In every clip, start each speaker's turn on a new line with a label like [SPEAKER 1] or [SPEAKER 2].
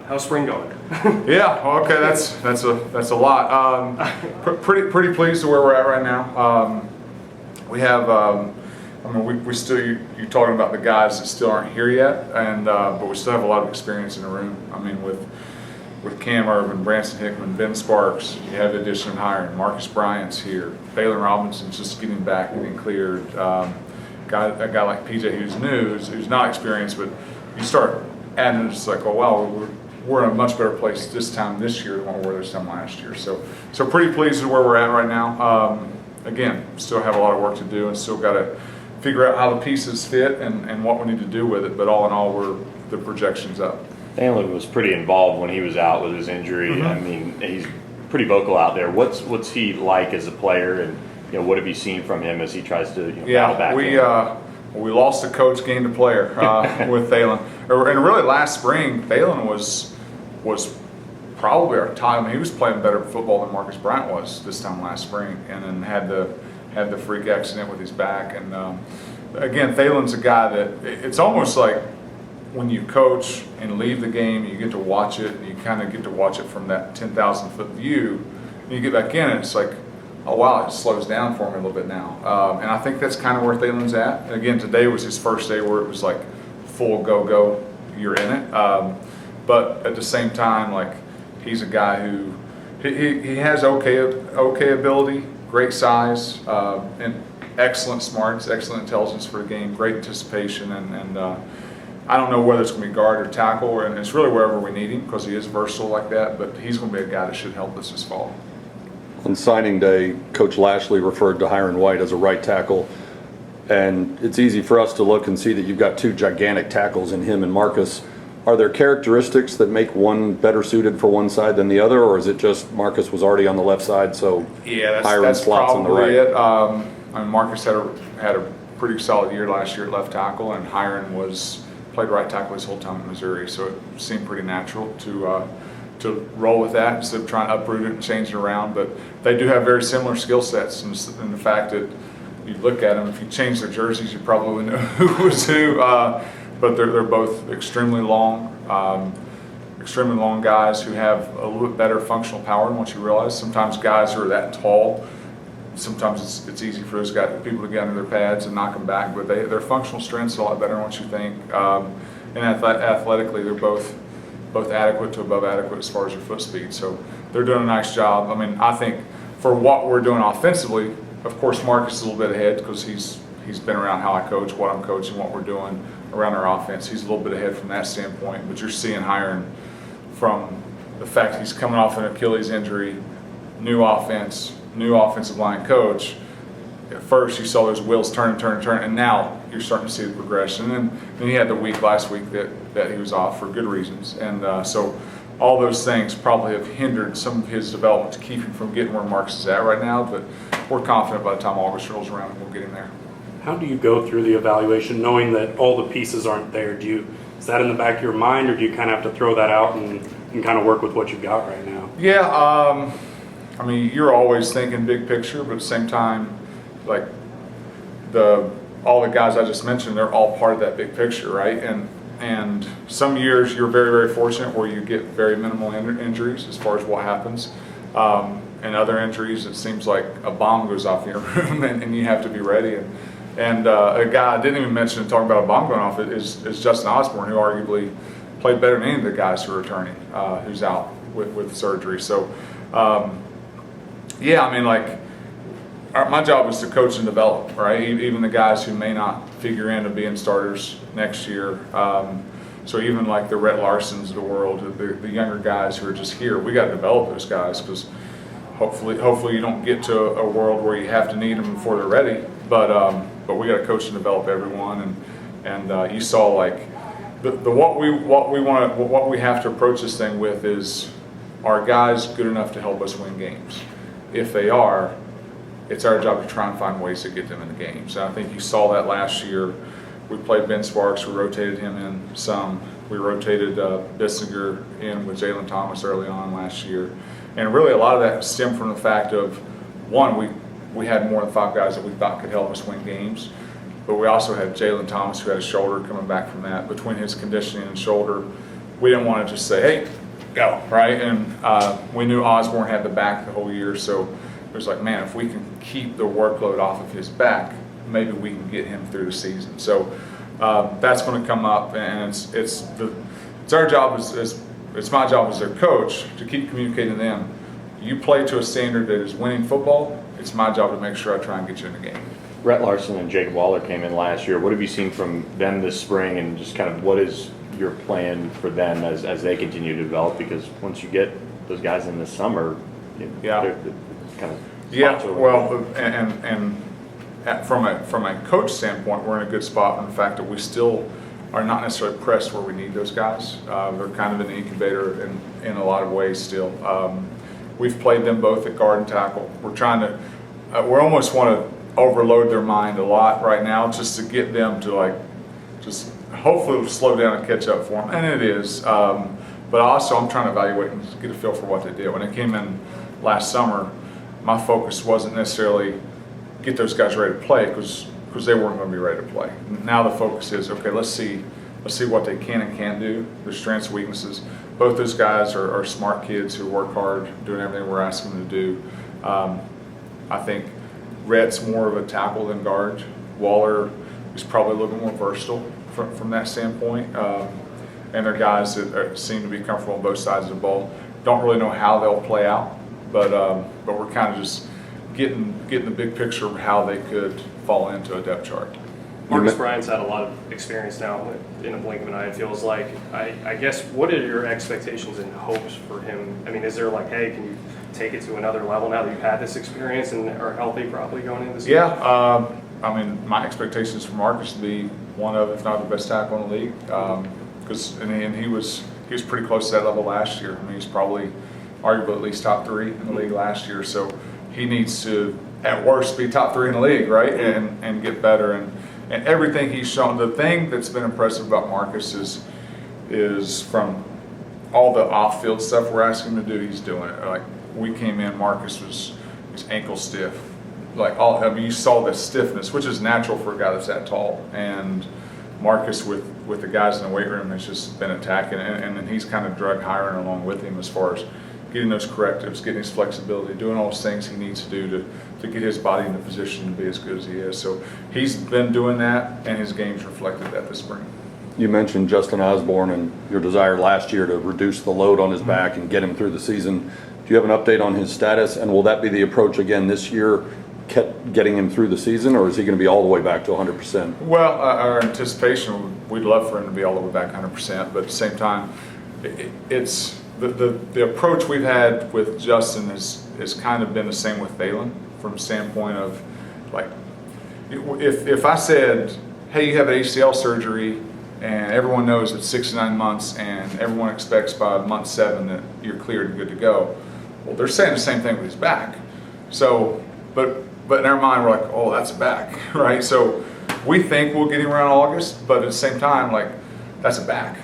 [SPEAKER 1] How's spring going?
[SPEAKER 2] Yeah, okay, that's a lot. Pretty pleased with where we're at right now. We have, I mean, we still you're talking about the guys that still aren't here yet, and but we still have a lot of experience in the room. I mean, with Cam, Ervin, Brandon Hickman, Ben Sparks, you have the addition of Hyrin, Marcus Bryant's here, Thalen Robinson's just getting back, getting cleared. A guy like PJ who's new, who's not experienced, but you start adding, it's like, oh wow, we're in a much better place this year than what we were this time last year. So pretty pleased with where we're at right now. Again, still have a lot of work to do and still got to figure out how the pieces fit and what we need to do with it. But all in all, the projection's up.
[SPEAKER 3] Thalen was pretty involved when he was out with his injury.
[SPEAKER 2] Mm-hmm.
[SPEAKER 3] I mean, he's pretty vocal out there. What's he like as a player, and what have you seen from him as he tries to battle back?
[SPEAKER 2] We lost a coach, gained a player with Thalen. And really, last spring, Thalen was probably our time. He was playing better football than Marcus Bryant was this time last spring, and then had the freak accident with his back. And again, Thalen's a guy that it's almost like when you coach and leave the game, you get to watch it, and you kind of get to watch it from that 10,000-foot view. And you get back in, and it's like, oh wow, it slows down for me a little bit now. And I think that's kind of where Thalen's at. And again, today was his first day where it was like full go, you're in it. But at the same time, like, he's a guy who he has okay ability, great size, and excellent smarts, excellent intelligence for the game, great anticipation, and I don't know whether it's going to be guard or tackle, and it's really wherever we need him because he is versatile like that. But he's going to be a guy that should help us this fall.
[SPEAKER 4] On signing day, Coach Lashley referred to Hyrin White as a right tackle, and it's easy for us to look and see that you've got two gigantic tackles in him and Marcus. Are there characteristics that make one better suited for one side than the other, or is it just Marcus was already on the left side, so Hyrin slots on the right?
[SPEAKER 2] It. I mean, Marcus had a pretty solid year last year at left tackle, and Hyrin played right tackle his whole time in Missouri, so it seemed pretty natural to roll with that instead of trying to uproot it and change it around. But they do have very similar skill sets, and the fact that you look at them, if you change their jerseys, you probably would know who was who. But they're both extremely long guys who have a little bit better functional power than what you realize. Sometimes guys who are that tall, sometimes it's easy for those people to get under their pads and knock them back, but their functional strength's a lot better than what you think. And athletically, they're both adequate to above adequate as far as their foot speed. So they're doing a nice job. I mean, I think for what we're doing offensively, of course, Marcus is a little bit ahead because he's been around how I coach, what I'm coaching, what we're doing around our offense. He's a little bit ahead from that standpoint, but you're seeing Hyrin from the fact he's coming off an Achilles injury, new offense, new offensive line coach. At first you saw those wheels turn, and now you're starting to see the progression. And then he had the week last week that he was off for good reasons. And so all those things probably have hindered some of his development to keep him from getting where Marcus is at right now, but we're confident by the time August rolls around we'll get him there.
[SPEAKER 1] How do you go through the evaluation knowing that all the pieces aren't there? Is that in the back of your mind, or do you kind of have to throw that out and kind of work with what you've got right now?
[SPEAKER 2] Yeah, I mean, you're always thinking big picture, but at the same time, like all the guys I just mentioned, they're all part of that big picture, right? And some years you're very, very fortunate where you get very minimal injuries as far as what happens. And other injuries, it seems like a bomb goes off in your room and you have to be ready. And a guy I didn't even mention talking about a bomb going off is Justin Osborne, who arguably played better than any of the guys who are returning, who's out with surgery. So, yeah, I mean, like, my job is to coach and develop, right? Even the guys who may not figure into being starters next year. So even like the Rhett Larsons of the world, the younger guys who are just here, we got to develop those guys because hopefully you don't get to a world where you have to need them before they're ready. But we got to coach and develop everyone, and you saw like what we have to approach this thing with is, are guys good enough to help us win games? If they are, it's our job to try and find ways to get them in the games. And I think you saw that last year. We played Ben Sparks, we rotated him in some. We rotated Bissinger in with Jaylon Thomas early on last year. And really a lot of that stemmed from the fact of, one, we had more than 5 guys that we thought could help us win games. But we also had Jaylon Thomas, who had a shoulder coming back from that. Between his conditioning and shoulder, we didn't want to just say, hey, go, right? And we knew Osborne had the back the whole year, so it was like, man, if we can keep the workload off of his back, maybe we can get him through the season. So that's going to come up, and it's our job it's my job as their coach to keep communicating to them. You play to a standard that is winning football. It's my job to make sure I try and get you in the game.
[SPEAKER 3] Rhett Larson and Jacob Waller came in last year. What have you seen from them this spring, and just kind of what is your plan for them as they continue to develop? Because once you get those guys in this summer, they're kind of
[SPEAKER 2] well, and from a coach standpoint, we're in a good spot in the fact that we still are not necessarily pressed where we need those guys. They're kind of an incubator in a lot of ways still. We've played them both at guard and tackle. We're trying to, we almost want to overload their mind a lot right now just to get them to just hopefully it'll slow down and catch up for them, and it is. But also I'm trying to evaluate and get a feel for what they did. When they came in last summer, my focus wasn't necessarily get those guys ready to play because they weren't going to be ready to play. Now the focus is, okay, let's see what they can and can't do, their strengths, weaknesses. Both those guys are smart kids who work hard, doing everything we're asking them to do. I think Rhett's more of a tackle than guard. Waller is probably a little bit more versatile from that standpoint. And they're guys that seem to be comfortable on both sides of the ball. Don't really know how they'll play out, but we're kind of just getting the big picture of how they could fall into a depth chart.
[SPEAKER 5] Marcus Bryant's had a lot of experience now in a blink of an eye, it feels like. I guess, what are your expectations and hopes for him? I mean, is there like, hey, can you take it to another level now that you've had this experience and are healthy probably going into this season?
[SPEAKER 2] Yeah, I mean, my expectations for Marcus to be one of, if not the best tackle in the league. Because he was pretty close to that level last year. I mean, he's probably arguably at least top 3 in the league last year. So he needs to, at worst, be top 3 in the league, right? And get better. And everything he's shown, the thing that's been impressive about Marcus is from all the off-field stuff we're asking him to do, he's doing it. Like, we came in, Marcus was ankle stiff. I mean, you saw the stiffness, which is natural for a guy that's that tall. And Marcus, with the guys in the weight room, has just been attacking, and then he's kind of drug Hyrin along with him as far as getting those correctives, getting his flexibility, doing all those things he needs to do to get his body in the position to be as good as he is. So he's been doing that, and his game's reflected that this spring.
[SPEAKER 4] You mentioned Justin Osborne and your desire last year to reduce the load on his back and get him through the season. Do you have an update on his status, and will that be the approach again this year, getting him through the season, or is he going to be all the way back to 100%?
[SPEAKER 2] Well, our anticipation, we'd love for him to be all the way back 100%, but at the same time, it's the approach we've had with Justin has kind of been the same with Thalen, from the standpoint of, like, if I said, hey, you have an ACL surgery and everyone knows it's 6 to 9 months and everyone expects by month 7 that you're cleared and good to go. Well, they're saying the same thing with his back. So, but in our mind, we're like, oh, that's a back, right? So we think we'll get him around August, but at the same time, like, that's a back,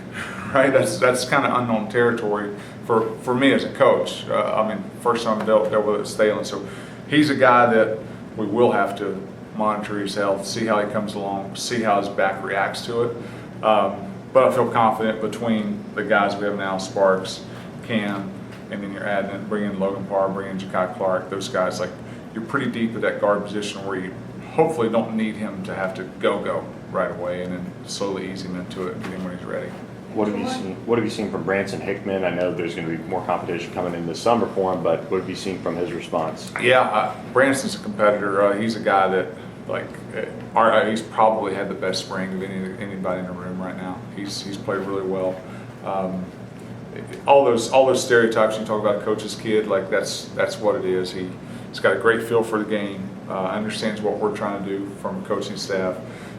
[SPEAKER 2] right? That's kind of unknown territory for me as a coach. I mean, first time I dealt with it, Thalen. So he's a guy that we will have to monitor his health, see how he comes along, see how his back reacts to it. But I feel confident between the guys we have now, Sparks, Cam, and then you're adding, bringing in Logan Parr, bringing in Ja'Kai Clark, those guys, like, you're pretty deep at that guard position where you hopefully don't need him to have to go right away, and then slowly ease him into it and get him when he's ready.
[SPEAKER 3] What have you seen from Branson Hickman? I know there's going to be more competition coming in this summer for him, but what have you seen from his response?
[SPEAKER 2] Yeah, Branson's a competitor. He's a guy that, like, he's probably had the best spring of anybody in the room right now. He's played really well. All those stereotypes you talk about, a coach's kid, like, that's what it is. He's got a great feel for the game, understands what we're trying to do from a coaching staff,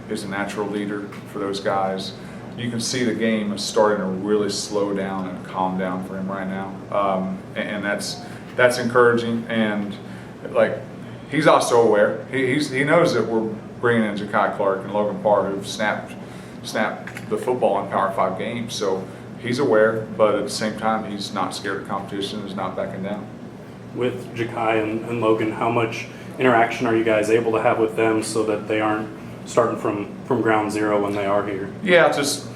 [SPEAKER 2] is a natural leader for those guys. You can see the game is starting to really slow down and calm down for him right now, and that's encouraging. And, like, he's also aware. He knows that we're bringing in Ja'Kai Clark and Logan Parr, who've snapped the football in Power 5 games. So he's aware, but at the same time, he's not scared of competition. He's not backing down.
[SPEAKER 1] With Ja'Kai and Logan, how much interaction are you guys able to have with them so that they aren't starting from ground zero when they are here?
[SPEAKER 2] Yeah, just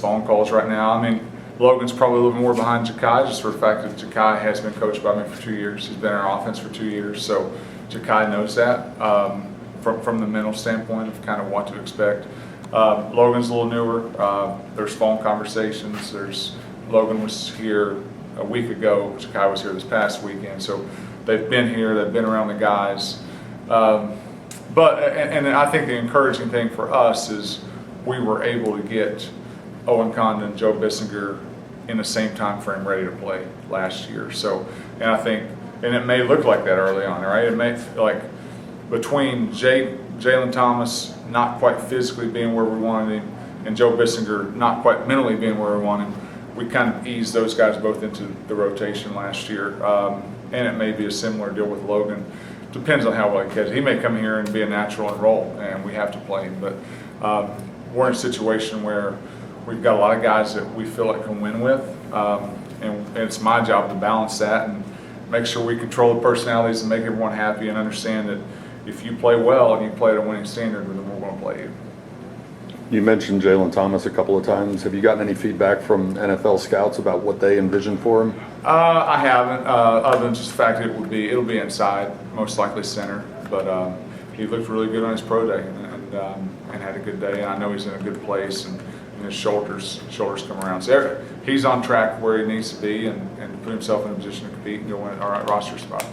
[SPEAKER 2] phone calls right now. I mean, Logan's probably a little more behind Ja'Kai, just for the fact that Ja'Kai has been coached by me for 2 years. He's been in our offense for 2 years, so Ja'Kai knows that from the mental standpoint of kind of what to expect. Logan's a little newer. There's phone conversations. Logan was here a week ago. Ja'Kai was here this past weekend, so they've been here. They've been around the guys. But I think the encouraging thing for us is we were able to get Owen Condon and Joe Bissinger in the same time frame ready to play last year. So, and I think, and it may look like that early on, right? It may, like, between Jaylon Thomas not quite physically being where we wanted him and Joe Bissinger not quite mentally being where we want him, we kind of eased those guys both into the rotation last year. And it may be a similar deal with Logan. Depends on how well he catches. He may come here and be a natural and roll, and we have to play him. But we're in a situation where we've got a lot of guys that we feel like can win with, and it's my job to balance that and make sure we control the personalities and make everyone happy and understand that if you play well and you play at a winning standard, then we're going to play you.
[SPEAKER 4] You mentioned Jaylon Thomas a couple of times. Have you gotten any feedback from NFL scouts about what they envision for him?
[SPEAKER 2] I haven't, other than just the fact that it'll be inside, most likely center. But he looked really good on his pro day and had a good day. And I know he's in a good place, and his shoulders come around. So he's on track where he needs to be and put himself in a position to compete and go win our roster spot.